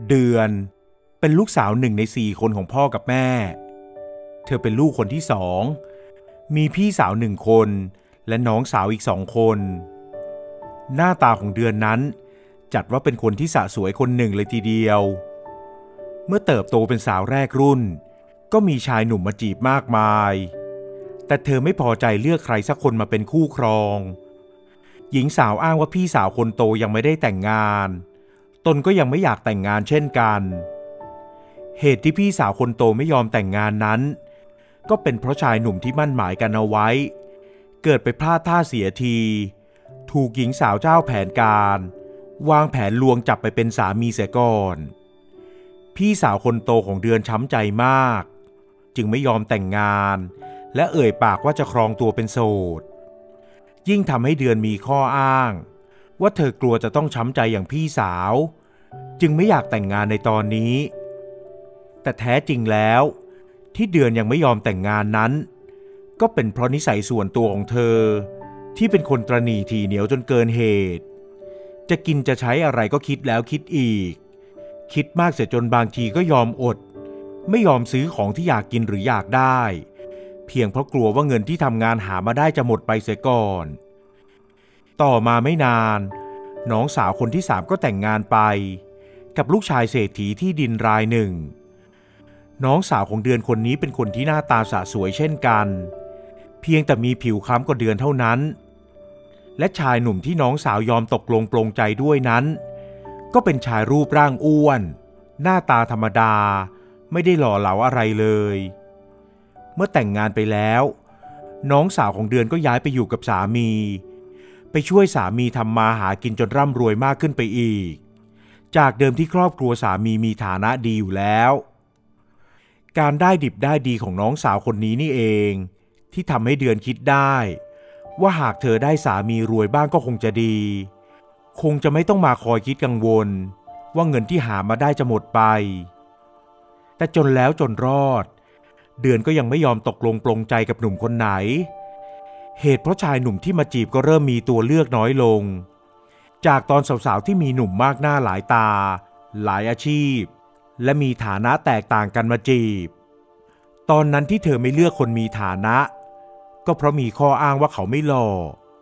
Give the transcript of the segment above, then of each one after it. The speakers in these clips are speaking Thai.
เดือนเป็นลูกสาว1 ใน 4คนของพ่อกับแม่เธอเป็นลูกคนที่2มีพี่สาว1 คนและน้องสาวอีก2 คนหน้าตาของเดือนนั้นจัดว่าเป็นคนที่สะสวยคนหนึ่งเลยทีเดียวเมื่อเติบโตเป็นสาวแรกรุ่นก็มีชายหนุ่มมาจีบมากมายแต่เธอไม่พอใจเลือกใครสักคนมาเป็นคู่ครองหญิงสาวอ้างว่าพี่สาวคนโตยังไม่ได้แต่งงานตนก็ยังไม่อยากแต่งงานเช่นกันเหตุที่พี่สาวคนโตไม่ยอมแต่งงานนั้นก็เป็นเพราะชายหนุ่มที่มั่นหมายกันเอาไว้เกิดไปพลาดท่าเสียทีถูกหญิงสาวเจ้าแผนการวางแผนลวงจับไปเป็นสามีเสียก่อนพี่สาวคนโตของเดือนช้ำใจมากจึงไม่ยอมแต่งงานและเอ่ยปากว่าจะครองตัวเป็นโสดยิ่งทำให้เดือนมีข้ออ้างว่าเธอกลัวจะต้องช้ำใจอย่างพี่สาวจึงไม่อยากแต่งงานในตอนนี้แต่แท้จริงแล้วที่เดือนยังไม่ยอมแต่งงานนั้นก็เป็นเพราะนิสัยส่วนตัวของเธอที่เป็นคนตระหนี่ถี่เหนียวจนเกินเหตุจะกินจะใช้อะไรก็คิดแล้วคิดอีกคิดมากเสียจนบางทีก็ยอมอดไม่ยอมซื้อของที่อยากกินหรืออยากได้เพียงเพราะกลัวว่าเงินที่ทำงานหามาได้จะหมดไปเสียก่อนต่อมาไม่นานน้องสาวคนที่3ก็แต่งงานไปกับลูกชายเศรษฐีที่ดินรายหนึ่งน้องสาวของเดือนคนนี้เป็นคนที่หน้าตาสะสวยเช่นกันเพียงแต่มีผิวคล้ำกว่าเดือนเท่านั้นและชายหนุ่มที่น้องสาวยอมตกลงปลงใจด้วยนั้นก็เป็นชายรูปร่างอ้วนหน้าตาธรรมดาไม่ได้หล่อเหลาอะไรเลยเมื่อแต่งงานไปแล้วน้องสาวของเดือนก็ย้ายไปอยู่กับสามีไปช่วยสามีทำมาหากินจนร่ำรวยมากขึ้นไปอีกจากเดิมที่ครอบครัวสามีมีฐานะดีอยู่แล้วการได้ดิบได้ดีของน้องสาวคนนี้นี่เองที่ทำให้เดือนคิดได้ว่าหากเธอได้สามีรวยบ้างก็คงจะดีคงจะไม่ต้องมาคอยคิดกังวลว่าเงินที่หามาได้จะหมดไปแต่จนแล้วจนรอดเดือนก็ยังไม่ยอมตกลงปลงใจกับหนุ่มคนไหนเหตุเพราะชายหนุ่มที่มาจีบก็เริ่มมีตัวเลือกน้อยลงจากตอนสาวๆที่มีหนุ่มมากหน้าหลายตาหลายอาชีพและมีฐานะแตกต่างกันมาจีบตอนนั้นที่เธอไม่เลือกคนมีฐานะก็เพราะมีข้ออ้างว่าเขาไม่หล่อ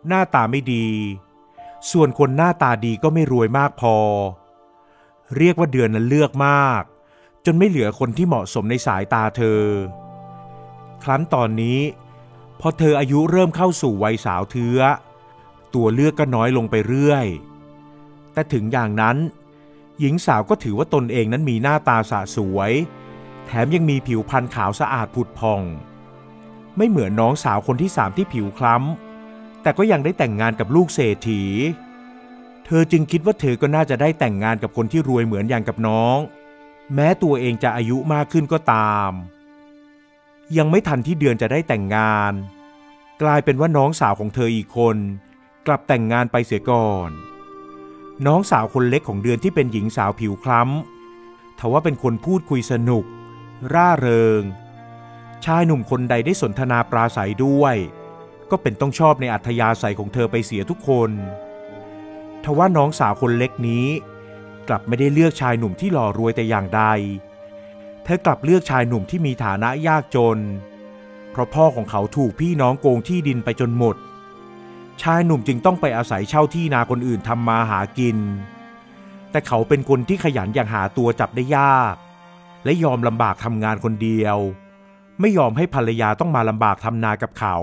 หน้าตาไม่ดีส่วนคนหน้าตาดีก็ไม่รวยมากพอเรียกว่าเดือนนั้นเลือกมากจนไม่เหลือคนที่เหมาะสมในสายตาเธอครั้นตอนนี้พอเธออายุเริ่มเข้าสู่วัยสาวเทื้อตัวเลือกก็น้อยลงไปเรื่อยแต่ถึงอย่างนั้นหญิงสาวก็ถือว่าตนเองนั้นมีหน้าตาสะสวยแถมยังมีผิวพรรณขาวสะอาดผุดผ่องไม่เหมือนน้องสาวคนที่3ที่ผิวคล้ำแต่ก็ยังได้แต่งงานกับลูกเศรษฐีเธอจึงคิดว่าเธอก็น่าจะได้แต่งงานกับคนที่รวยเหมือนอย่างกับน้องแม้ตัวเองจะอายุมากขึ้นก็ตามยังไม่ทันที่เดือนจะได้แต่งงานกลายเป็นว่าน้องสาวของเธออีกคนกลับแต่งงานไปเสียก่อนน้องสาวคนเล็กของเดือนที่เป็นหญิงสาวผิวคล้ำทว่าเป็นคนพูดคุยสนุกร่าเริงชายหนุ่มคนใดได้สนทนาปราศัยด้วยก็เป็นต้องชอบในอัธยาศัยของเธอไปเสียทุกคนทว่าน้องสาวคนเล็กนี้กลับไม่ได้เลือกชายหนุ่มที่หล่อรวยแต่อย่างใดเธอกลับเลือกชายหนุ่มที่มีฐานะยากจนเพราะพ่อของเขาถูกพี่น้องโกงที่ดินไปจนหมดชายหนุ่มจึงต้องไปอาศัยเช่าที่นาคนอื่นทำมาหากินแต่เขาเป็นคนที่ขยันอย่างหาตัวจับได้ยากและยอมลำบากทำงานคนเดียวไม่ยอมให้ภรรยาต้องมาลำบากทำนากับเขา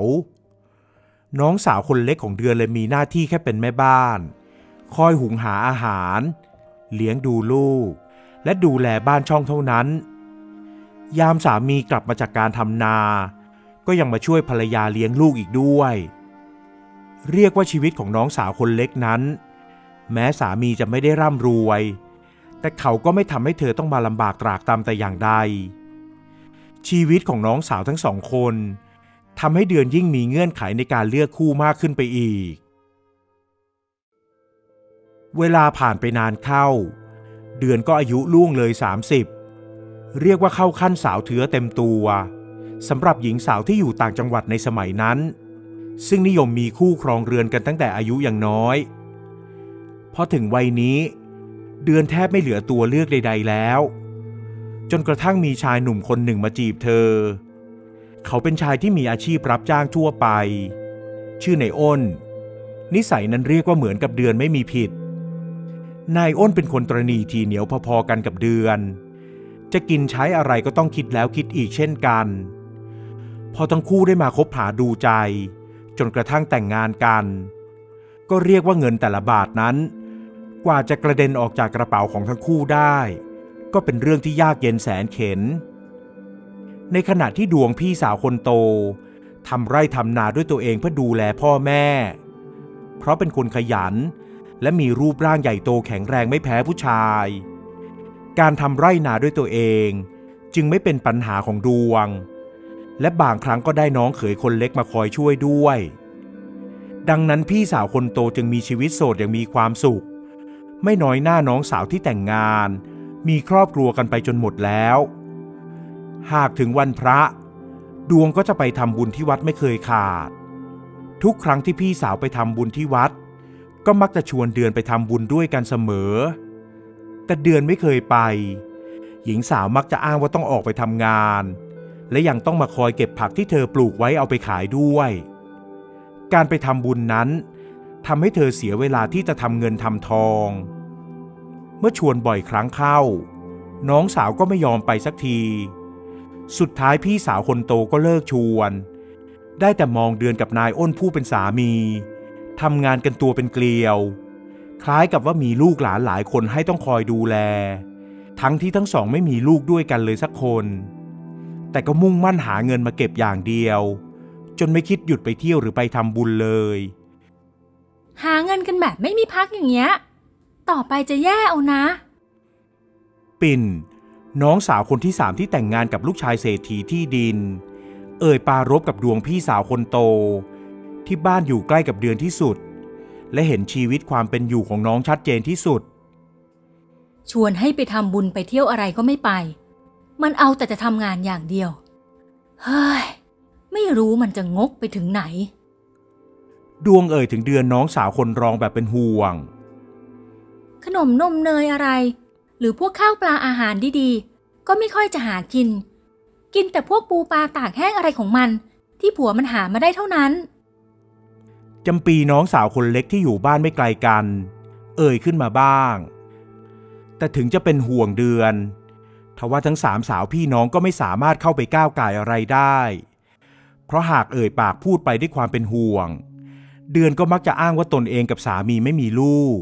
น้องสาวคนเล็กของเดือนเลยมีหน้าที่แค่เป็นแม่บ้านคอยหุงหาอาหารเลี้ยงดูลูกและดูแลบ้านช่องเท่านั้นยามสามีกลับมาจากการทำนาก็ยังมาช่วยภรรยาเลี้ยงลูกอีกด้วยเรียกว่าชีวิตของน้องสาวคนเล็กนั้นแม้สามีจะไม่ได้ร่ำรวยแต่เขาก็ไม่ทำให้เธอต้องมาลำบากตรากตรำแต่อย่างใดชีวิตของน้องสาวทั้งสองคนทำให้เดือนยิ่งมีเงื่อนไขในการเลือกคู่มากขึ้นไปอีกเวลาผ่านไปนานเข้าเดือนก็อายุล่วงเลย30เรียกว่าเข้าขั้นสาวเทื้อเต็มตัวสำหรับหญิงสาวที่อยู่ต่างจังหวัดในสมัยนั้นซึ่งนิยมมีคู่ครองเรือนกันตั้งแต่อายุยังน้อยพอถึงวัยนี้ เดือนแทบไม่เหลือตัวเลือกใดๆแล้วจนกระทั่งมีชายหนุ่มคนหนึ่งมาจีบเธอเขาเป็นชายที่มีอาชีพรับจ้างทั่วไปชื่อนายอ้นนิสัยนั้นเรียกว่าเหมือนกับเดือนไม่มีผิดนายอ้นเป็นคนตระหนี่ทีเหนียวพอๆกันกับเดือนจะกินใช้อะไรก็ต้องคิดแล้วคิดอีกเช่นกันพอทั้งคู่ได้มาคบหาดูใจจนกระทั่งแต่งงานกันก็เรียกว่าเงินแต่ละบาทนั้นกว่าจะกระเด็นออกจากกระเป๋าของทั้งคู่ได้ก็เป็นเรื่องที่ยากเย็นแสนเข็ญในขณะที่ดวงพี่สาวคนโตทำไร่ทำนาด้วยตัวเองเพื่อดูแลพ่อแม่เพราะเป็นคนขยันและมีรูปร่างใหญ่โตแข็งแรงไม่แพ้ผู้ชายการทำไร่นาด้วยตัวเองจึงไม่เป็นปัญหาของดวงและบางครั้งก็ได้น้องเขยคนเล็กมาคอยช่วยด้วยดังนั้นพี่สาวคนโตจึงมีชีวิตโสดอย่างมีความสุขไม่น้อยหน้าน้องสาวที่แต่งงานมีครอบครัวกันไปจนหมดแล้วหากถึงวันพระดวงก็จะไปทำบุญที่วัดไม่เคยขาดทุกครั้งที่พี่สาวไปทำบุญที่วัดก็มักจะชวนเดือนไปทำบุญด้วยกันเสมอแต่เดือนไม่เคยไปหญิงสาวมักจะอ้างว่าต้องออกไปทำงานและยังต้องมาคอยเก็บผักที่เธอปลูกไว้เอาไปขายด้วยการไปทำบุญนั้นทำให้เธอเสียเวลาที่จะทำเงินทำทองเมื่อชวนบ่อยครั้งเข้าน้องสาวก็ไม่ยอมไปสักทีสุดท้ายพี่สาวคนโตก็เลิกชวนได้แต่มองเดือนกับนายอ้นผู้เป็นสามีทำงานกันตัวเป็นเกลียวคล้ายกับว่ามีลูกหลานหลายคนให้ต้องคอยดูแลทั้งที่ทั้งสองไม่มีลูกด้วยกันเลยสักคนแต่ก็มุ่งมั่นหาเงินมาเก็บอย่างเดียวจนไม่คิดหยุดไปเที่ยวหรือไปทำบุญเลยหาเงินกันแบบไม่มีพักอย่างเงี้ยต่อไปจะแย่เอานะปิ่นน้องสาวคนที่3ที่แต่งงานกับลูกชายเศรษฐีที่ดินเอ่ยปารภกับดวงพี่สาวคนโตที่บ้านอยู่ใกล้กับเดือนที่สุดและเห็นชีวิตความเป็นอยู่ของน้องชัดเจนที่สุดชวนให้ไปทำบุญไปเที่ยวอะไรก็ไม่ไปมันเอาแต่จะทำงานอย่างเดียวเฮ้ยไม่รู้มันจะงกไปถึงไหนดวงเอ่ยถึงเดือนน้องสาวคนรองแบบเป็นห่วงขนมนมเนยอะไรหรือพวกข้าวปลาอาหารดีๆก็ไม่ค่อยจะหากินแต่พวกปูปลาตากแห้งอะไรของมันที่ผัวมันหามาได้เท่านั้นจำปีน้องสาวคนเล็กที่อยู่บ้านไม่ไกลกันเอ่ยขึ้นมาบ้างแต่ถึงจะเป็นห่วงเดือนทว่าทั้ง3สาวพี่น้องก็ไม่สามารถเข้าไปก้าวก่ายอะไรได้เพราะหากเอ่ยปากพูดไปด้วยความเป็นห่วงเดือนก็มักจะอ้างว่าตนเองกับสามีไม่มีลูก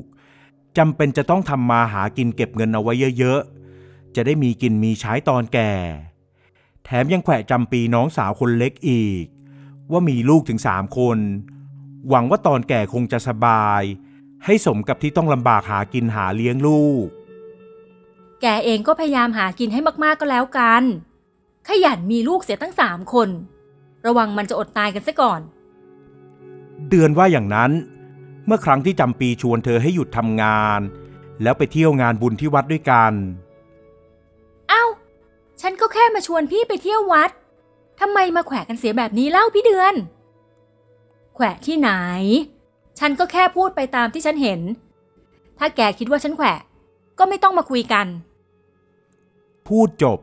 จำเป็นจะต้องทำมาหากินเก็บเงินเอาไว้เยอะๆจะได้มีกินมีใช้ตอนแก่แถมยังแขวะจำปีน้องสาวคนเล็กอีกว่ามีลูกถึง3คนหวังว่าตอนแก่คงจะสบายให้สมกับที่ต้องลำบากหากินหาเลี้ยงลูกแกเองก็พยายามหากินให้มากๆก็แล้วกันขยันมีลูกเสียตั้ง3คนระวังมันจะอดตายกันซะก่อนเดือนว่าอย่างนั้นเมื่อครั้งที่จำปีชวนเธอให้หยุดทำงานแล้วไปเที่ยวงานบุญที่วัดด้วยกันเอ้าฉันก็แค่มาชวนพี่ไปเที่ยววัดทำไมมาแขวะกันเสียแบบนี้เล่าพี่เดือนแขวะที่ไหนฉันก็แค่พูดไปตามที่ฉันเห็นถ้าแกคิดว่าฉันแขวะก็ไม่ต้องมาคุยกันพูดจบ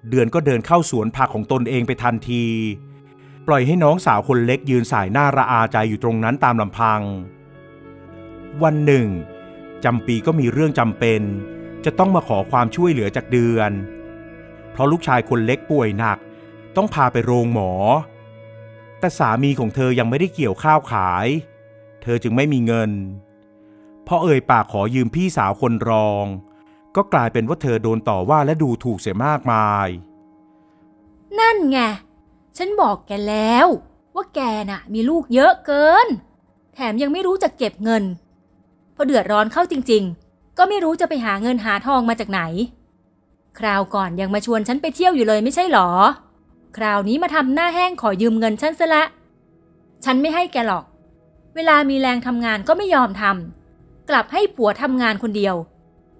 เดือนก็เดินเข้าสวนผักของตนเองไปทันทีปล่อยให้น้องสาวคนเล็กยืนสายหน้าระอาใจอยู่ตรงนั้นตามลำพังวันหนึ่งจำปีก็มีเรื่องจำเป็นจะต้องมาขอความช่วยเหลือจากเดือนเพราะลูกชายคนเล็กป่วยหนักต้องพาไปโรงหมอแต่สามีของเธอยังไม่ได้เกี่ยวข้าวขายเธอจึงไม่มีเงินพอเอ่ยปากขอยืมพี่สาวคนรองก็กลายเป็นว่าเธอโดนต่อว่าและดูถูกเสียมากมายนั่นไงฉันบอกแกแล้วว่าแกน่ะมีลูกเยอะเกินแถมยังไม่รู้จักเก็บเงินพอเดือดร้อนเข้าจริงๆก็ไม่รู้จะไปหาเงินหาทองมาจากไหนคราวก่อนยังมาชวนฉันไปเที่ยวอยู่เลยไม่ใช่หรอคราวนี้มาทำหน้าแห้งขอยืมเงินฉันซะละฉันไม่ให้แกหรอกเวลามีแรงทำงานก็ไม่ยอมทำกลับให้ผัวทำงานคนเดียว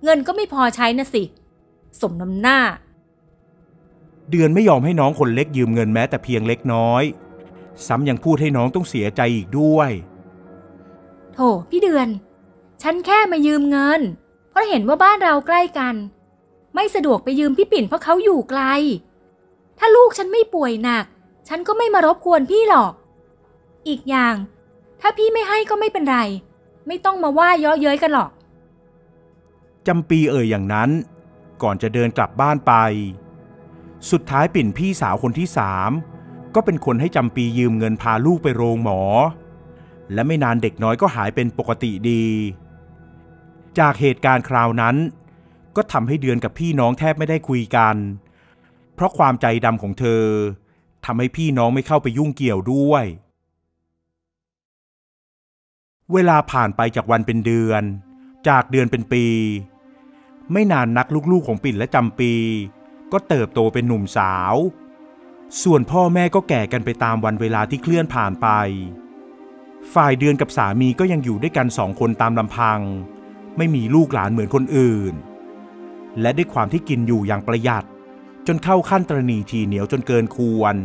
เงินก็ไม่พอใช้นะสิสมน้ำหน้าเดือนไม่ยอมให้น้องคนเล็กยืมเงินแม้แต่เพียงเล็กน้อยซ้ำยังพูดให้น้องต้องเสียใจอีกด้วยโธ่พี่เดือนฉันแค่มายืมเงินพ เพราะเห็นว่าบ้านเราใกล้กันไม่สะดวกไปยืมพี่ปิ่นเพราะเขาอยู่ไกลถ้าลูกฉันไม่ป่วยหนักฉันก็ไม่มารบกวนพี่หรอกอีกอย่างถ้าพี่ไม่ให้ก็ไม่เป็นไรไม่ต้องมาว่าเยาะเย้ยกันหรอกจำปีอย่างนั้นก่อนจะเดินกลับบ้านไปสุดท้ายปิ่นพี่สาวคนที่3ก็เป็นคนให้จำปียืมเงินพาลูกไปโรงหมอและไม่นานเด็กน้อยก็หายเป็นปกติดีจากเหตุการณ์คราวนั้นก็ทำให้เดือนกับพี่น้องแทบไม่ได้คุยกันเพราะความใจดำของเธอทำให้พี่น้องไม่เข้าไปยุ่งเกี่ยวด้วยเวลาผ่านไปจากวันเป็นเดือนจากเดือนเป็นปีไม่นานนักลูกๆของปิ่นและจำปีก็เติบโตเป็นหนุ่มสาวส่วนพ่อแม่ก็แก่กันไปตามวันเวลาที่เคลื่อนผ่านไปฝ่ายเดือนกับสามีก็ยังอยู่ด้วยกัน2 คนตามลำพังไม่มีลูกหลานเหมือนคนอื่นและด้วยความที่กินอยู่อย่างประหยัดจนเข้าขั้นตระหนี่ทีเหนียวจนเกินควร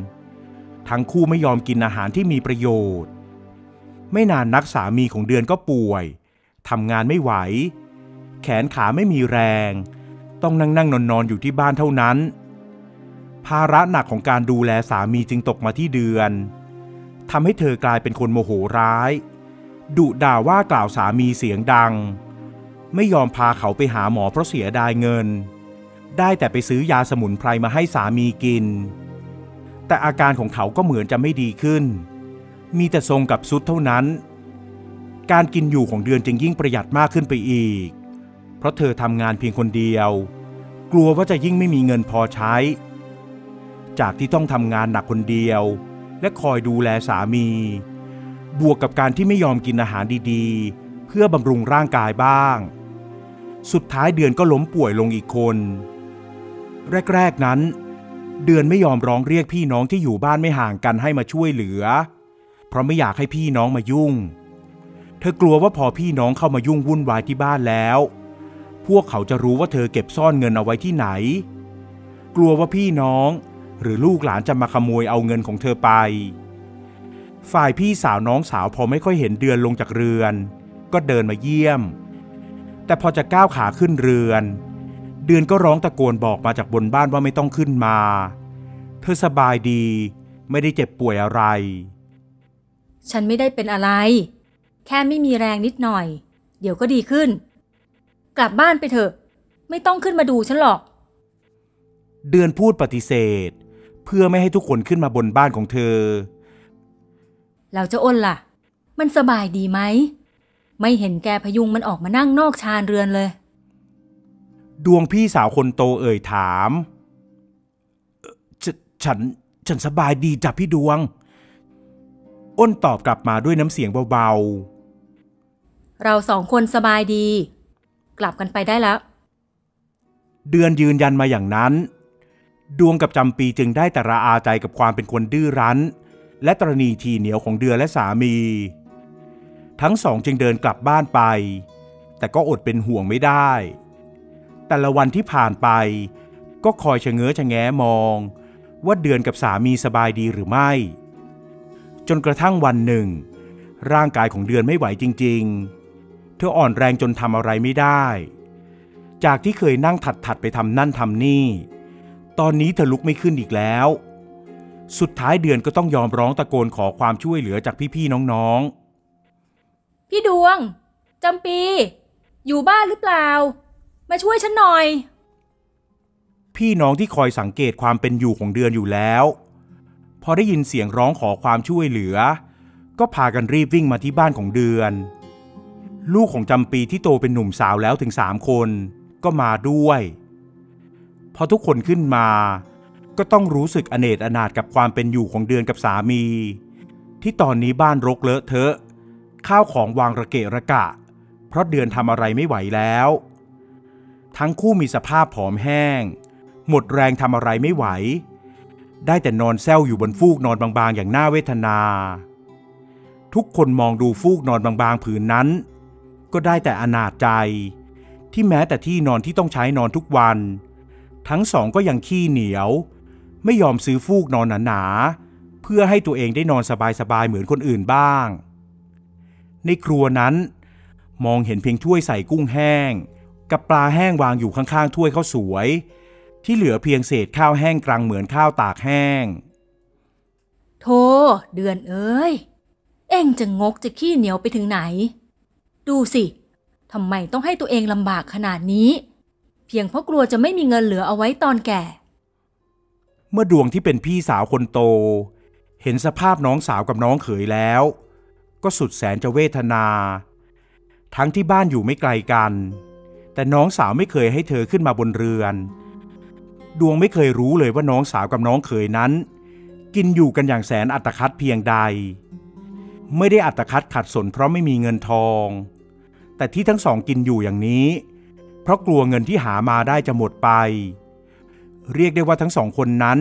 ทั้งคู่ไม่ยอมกินอาหารที่มีประโยชน์ไม่นานนักสามีของเดือนก็ป่วยทำงานไม่ไหวแขนขาไม่มีแรงต้องนั่งนอนอยู่ที่บ้านเท่านั้นภาระหนักของการดูแลสามีจึงตกมาที่เดือนทำให้เธอกลายเป็นคนโมโหร้ายดุด่าว่ากล่าวสามีเสียงดังไม่ยอมพาเขาไปหาหมอเพราะเสียดายเงินได้แต่ไปซื้อยาสมุนไพรมาให้สามีกินแต่อาการของเขาก็เหมือนจะไม่ดีขึ้นมีแต่ทรงกับซุดเท่านั้นการกินอยู่ของเดือนจึงยิ่งประหยัดมากขึ้นไปอีกเพราะเธอทำงานเพียงคนเดียวกลัวว่าจะยิ่งไม่มีเงินพอใช้จากที่ต้องทำงานหนักคนเดียวและคอยดูแลสามีบวกกับการที่ไม่ยอมกินอาหารดีๆเพื่อบำรุงร่างกายบ้างสุดท้ายเดือนก็ล้มป่วยลงอีกคนแรกๆนั้นเดือนไม่ยอมร้องเรียกพี่น้องที่อยู่บ้านไม่ห่างกันให้มาช่วยเหลือเพราะไม่อยากให้พี่น้องมายุ่งเธอกลัวว่าพอพี่น้องเข้ามายุ่งวุ่นวายที่บ้านแล้วพวกเขาจะรู้ว่าเธอเก็บซ่อนเงินเอาไว้ที่ไหนกลัวว่าพี่น้องหรือลูกหลานจะมาขโมยเอาเงินของเธอไปฝ่ายพี่สาวน้องสาวพอไม่ค่อยเห็นเดือนลงจากเรือนก็เดินมาเยี่ยมแต่พอจะก้าวขาขึ้นเรือนเดือนก็ร้องตะโกนบอกมาจากบนบ้านว่าไม่ต้องขึ้นมาเธอสบายดีไม่ได้เจ็บป่วยอะไรฉันไม่ได้เป็นอะไรแค่ไม่มีแรงนิดหน่อยเดี๋ยวก็ดีขึ้นกลับบ้านไปเถอะไม่ต้องขึ้นมาดูฉันหรอกเดือนพูดปฏิเสธเพื่อไม่ให้ทุกคนขึ้นมาบนบ้านของเธอแล้วเจ้าอ้นล่ะมันสบายดีไหมไม่เห็นแกพยุงมันออกมานั่งนอกชานเรือนเลยดวงพี่สาวคนโตถามฉันสบายดีจ้ะพี่ดวงอ้นตอบกลับมาด้วยน้ำเสียงเบาๆเรา2 คนสบายดีกลับกันไปได้แล้วเดือนยืนยันมาอย่างนั้นดวงกับจำปีจึงได้แต่ระอาใจกับความเป็นคนดื้อรั้นและตระหนี่ทีเหนียวของเดือนและสามีทั้งสองจึงเดินกลับบ้านไปแต่ก็อดเป็นห่วงไม่ได้แต่ละวันที่ผ่านไปก็คอยชะเง้อชะแง้มองว่าเดือนกับสามีสบายดีหรือไม่จนกระทั่งวันหนึ่งร่างกายของเดือนไม่ไหวจริงๆเธออ่อนแรงจนทำอะไรไม่ได้จากที่เคยนั่งถัดไปทำนั่นทำนี่ตอนนี้เธอลุกไม่ขึ้นอีกแล้วสุดท้ายเดือนก็ต้องยอมร้องตะโกนขอความช่วยเหลือจากพี่ๆน้องๆพี่ดวงจำปีอยู่บ้านหรือเปล่ามาช่วยฉันหน่อยพี่น้องที่คอยสังเกตความเป็นอยู่ของเดือนอยู่แล้วพอได้ยินเสียงร้องขอความช่วยเหลือก็พากันรีบวิ่งมาที่บ้านของเดือนลูกของจำปีที่โตเป็นหนุ่มสาวแล้วถึง3 คนก็มาด้วยพอทุกคนขึ้นมาก็ต้องรู้สึกอเนจอนาถกับความเป็นอยู่ของเดือนกับสามีที่ตอนนี้บ้านรกเลอะเทอะข้าวของวางระเกะระกะเพราะเดือนทำอะไรไม่ไหวแล้วทั้งคู่มีสภาพผอมแห้งหมดแรงทำอะไรไม่ไหวได้แต่นอนแซวอยู่บนฟูกนอนบางๆอย่างน่าเวทนาทุกคนมองดูฟูกนอนบางๆผืนนั้นก็ได้แต่อนาถใจที่แม้แต่ที่นอนที่ต้องใช้นอนทุกวันทั้งสองก็ยังขี้เหนียวไม่ยอมซื้อฟูกนอนหนาๆเพื่อให้ตัวเองได้นอนสบายๆเหมือนคนอื่นบ้างในครัวนั้นมองเห็นเพียงถ้วยใส่กุ้งแห้ง กับปลาแห้งวางอยู่ข้างๆถ้วยข้าวสวยที่เหลือเพียงเศษข้าวแห้งกรังเหมือนข้าวตากแห้งโธ่เดือนเอ้ยเอ็งจะงกจะขี้เหนียวไปถึงไหนดูสิทำไมต้องให้ตัวเองลำบากขนาดนี้เพียงเพราะกลัวจะไม่มีเงินเหลือเอาไว้ตอนแก่เมื่อดวงที่เป็นพี่สาวคนโตเห็นสภาพน้องสาวกับน้องเขยแล้วก็สุดแสนจะเวทนาทั้งที่บ้านอยู่ไม่ไกลกันแต่น้องสาวไม่เคยให้เธอขึ้นมาบนเรือนดวงไม่เคยรู้เลยว่าน้องสาวกับน้องเขยนั้นกินอยู่กันอย่างแสนอัตคัดเพียงใดไม่ได้อัตคัดขัดสนเพราะไม่มีเงินทองแต่ที่ทั้งสองกินอยู่อย่างนี้เพราะกลัวเงินที่หามาได้จะหมดไปเรียกได้ว่าทั้งสองคนนั้น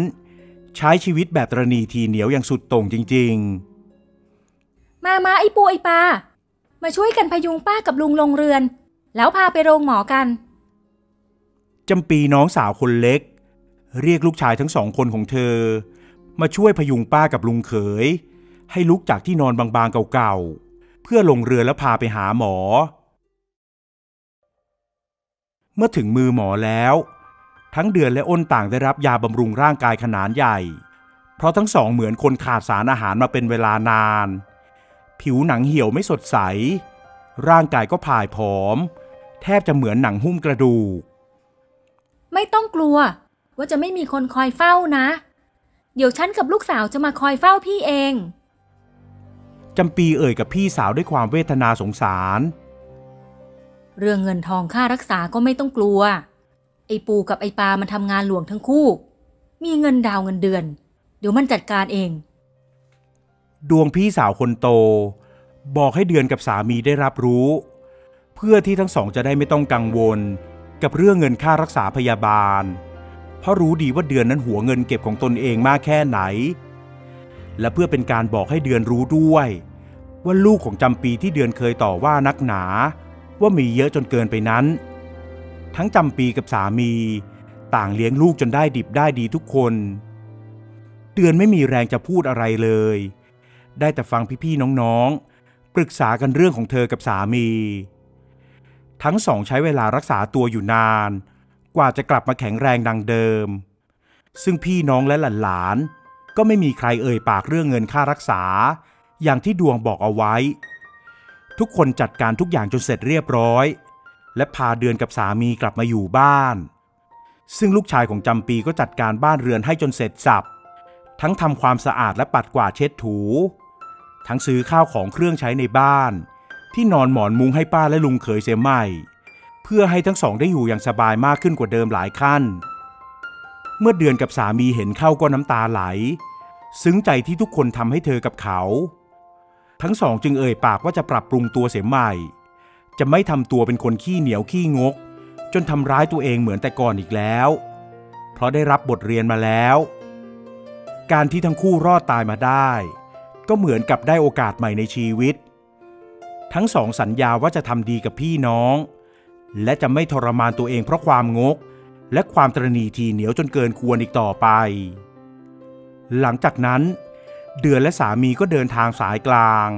ใช้ชีวิตแบบตระหนี่ทีเหนียวอย่างสุดโต่งจริงๆมาไอ้ปูไอ้ปามาช่วยกันพยุงป้ากับลุงลงเรือนแล้วพาไปโรงหมอกันจำปีน้องสาวคนเล็กเรียกลูกชายทั้งสองคนของเธอมาช่วยพยุงป้ากับลุงเขยให้ลุกจากที่นอนบางๆเก่าๆเพื่อลงเรือแล้วพาไปหาหมอเมื่อถึงมือหมอแล้วทั้งเดือนและอ้นต่างได้รับยาบำรุงร่างกายขนาดใหญ่เพราะทั้งสองเหมือนคนขาดสารอาหารมาเป็นเวลานานผิวหนังเหี่ยวไม่สดใสร่างกายก็ผายผอมแทบจะเหมือนหนังหุ้มกระดูกไม่ต้องกลัวว่าจะไม่มีคนคอยเฝ้านะเดี๋ยวฉันกับลูกสาวจะมาคอยเฝ้าพี่เองจำปีเอ่ยกับพี่สาวด้วยความเวทนาสงสารเรื่องเงินทองค่ารักษาก็ไม่ต้องกลัวไอ้ปูกับไอ้ปามันทำงานหลวงทั้งคู่มีเงินดาวเงินเดือนเดี๋ยวมันจัดการเองดวงพี่สาวคนโตบอกให้เดือนกับสามีได้รับรู้เพื่อที่ทั้งสองจะได้ไม่ต้องกังวลกับเรื่องเงินค่ารักษาพยาบาลเพราะรู้ดีว่าเดือนนั้นหัวเงินเก็บของตนเองมากแค่ไหนและเพื่อเป็นการบอกให้เดือนรู้ด้วยว่าลูกของจำปีที่เดือนเคยต่อว่านักหนาว่ามีเยอะจนเกินไปนั้นทั้งจำปีกับสามีต่างเลี้ยงลูกจนได้ดิบได้ดีทุกคนเดือนไม่มีแรงจะพูดอะไรเลยได้แต่ฟังพี่ๆน้องๆปรึกษากันเรื่องของเธอกับสามีทั้งสองใช้เวลารักษาตัวอยู่นานกว่าจะกลับมาแข็งแรงดังเดิมซึ่งพี่น้องและหลานๆก็ไม่มีใครเอ่ยปากเรื่องเงินค่ารักษาอย่างที่ดวงบอกเอาไว้ทุกคนจัดการทุกอย่างจนเสร็จเรียบร้อยและพาเดือนกับสามีกลับมาอยู่บ้านซึ่งลูกชายของจำปีก็จัดการบ้านเรือนให้จนเสร็จสับทั้งทำความสะอาดและปัดกวาดเช็ดถูทั้งซื้อข้าวของเครื่องใช้ในบ้านที่นอนหมอนมุ้งให้ป้าและลุงเขยเสียใหม่เพื่อให้ทั้งสองได้อยู่อย่างสบายมากขึ้นกว่าเดิมหลายขั้นเมื่อเดือนกับสามีเห็นเข้าก็น้ำตาไหลซึ้งใจที่ทุกคนทำให้เธอกับเขาทั้งสองจึงเอ่ยปากว่าจะปรับปรุงตัวเสียใหม่จะไม่ทำตัวเป็นคนขี้เหนียวขี้งกจนทำร้ายตัวเองเหมือนแต่ก่อนอีกแล้วเพราะได้รับบทเรียนมาแล้วการที่ทั้งคู่รอดตายมาได้ก็เหมือนกับได้โอกาสใหม่ในชีวิตทั้งสองสัญญาว่าจะทำดีกับพี่น้องและจะไม่ทรมานตัวเองเพราะความงกและความตระหนี่ทีเหนียวจนเกินควรอีกต่อไปหลังจากนั้นเดือนและสามีก็เดินทางสายกลาง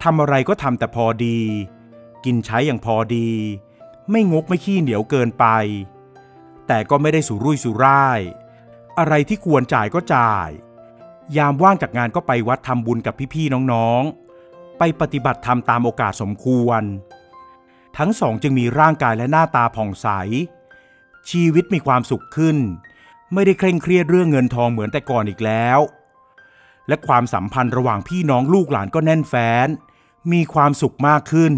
ทำอะไรก็ทำแต่พอดีกินใช้อย่างพอดีไม่งกไม่ขี้เหนียวเกินไปแต่ก็ไม่ได้สุรุ่ยสุร่ายอะไรที่ควรจ่ายก็จ่ายยามว่างจากงานก็ไปวัดทำบุญกับพี่ๆน้องๆไปปฏิบัติธรรมตามโอกาสสมควรทั้งสองจึงมีร่างกายและหน้าตาผ่องใสชีวิตมีความสุขขึ้นไม่ได้เคร่งเครียดเรื่องเงินทองเหมือนแต่ก่อนอีกแล้วและความสัมพันธ์ระหว่างพี่น้องลูกหลานก็แน่นแฟ้นมีความสุขมากขึ้น